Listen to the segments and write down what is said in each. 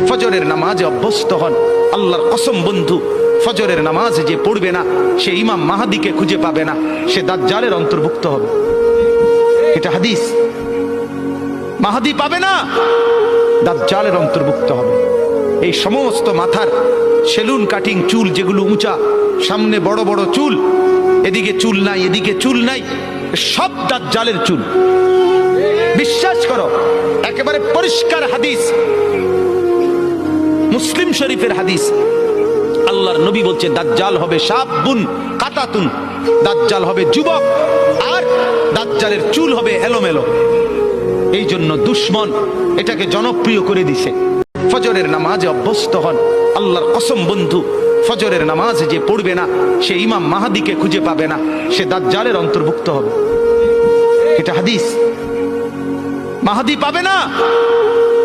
ফজরের নামাজে অভ্যস্ত হন। আল্লাহর কসম বন্ধু, ফজরের নামাজ যে পড়বে না সে ইমাম মাহদিকে খুঁজে পাবে না, সে দাজ্জালের অন্তর্ভুক্ত হবে। এটা হাদিস। মাহদি পাবে না, দাজ্জালের অন্তর্ভুক্ত হবে। এই সমস্ত মাথার সেলুন কাটিং চুল যেগুলো উঁচা, সামনে বড় বড় চুল, এদিকে চুল নাই এদিকে চুল নাই, সব দাজ্জালের চুল। বিশ্বাস করো, একেবারে পরিষ্কার হাদিস, মুসলিম শরীফের হাদিস। আল্লাহর নবী বলছে দাজ্জাল হবে শাবুন কাতাতুন, দাজ্জাল হবে যুবক, আর দাজ্জালের চুল হবে এলোমেলো। এই জন্য দুশ্মন এটাকে জনপ্রিয় করে দিছে। ফজরের নামাজে অভ্যস্ত হন। আল্লাহর কসম বন্ধু, ফজরের নামাজ যে পড়বে না সে ইমাম মাহদিকে খুঁজে পাবে না, সে দাজ্জালের অন্তর্ভুক্ত হবে। এটা হাদিস। মাহদি পাবে না,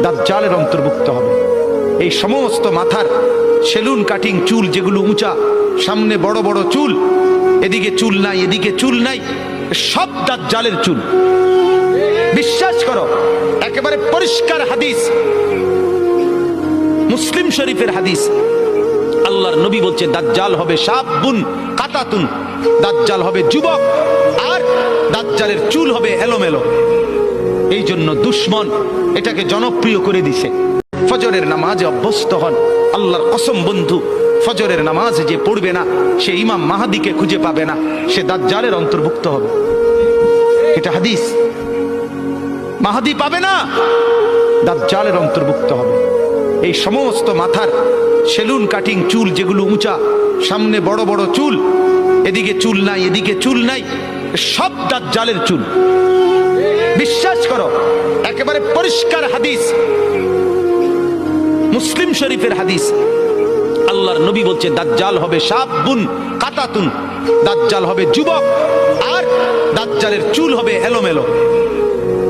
দাজ্জালের অন্তর্ভুক্ত হবে। এই সমস্ত মাথার সেলুন কাটিং চুল যেগুলো উঁচা, সামনে বড় বড় চুল, এদিকে চুল নাই এদিকে চুল নাই, সব দাজ্জালের চুল। বিশ্বাস করো, একেবারে পরিষ্কার হাদিস, মুসলিম শরীফের হাদিস। আল্লাহর নবী বলছে দাজ্জাল হবে শাবুন কাতাতুন, দাজ্জাল হবে যুবক, আর দাজ্জালের চুল হবে এলোমেলো। এই জন্য দুশ্মন এটাকে জনপ্রিয় করে দিছে। ফজরের নামাজে অভ্যস্ত হন। আল্লাহর কসম বন্ধু, ফজরের নামাজ যে পড়বে না সে ইমাম মাহদিকে খুঁজে পাবে না, সে দাজ্জালের অন্তর্ভুক্ত হবে। এটা হাদিস। মাহদি পাবে না, দাজ্জালের অন্তর্ভুক্ত হবে। এই সমস্ত মাথার সেলুন কাটিং চুল যেগুলো উঁচা, সামনে বড় বড় চুল, এদিকে চুল নাই এদিকে চুল নাই, সব দাজ্জালের চুল। বিশ্বাস করো, একেবারে পরিষ্কার হাদিস, মুসলিম শরীফের হাদিস। আল্লাহর নবী বলছে দাজ্জাল হবে শাবুন কাতাতুন, দাজ্জাল হবে যুবক, আর দাজ্জালের চুল হবে এলোমেলো।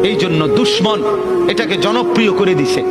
এই জন্য দুশ্মন এটাকে জনপ্রিয় করে দিছে।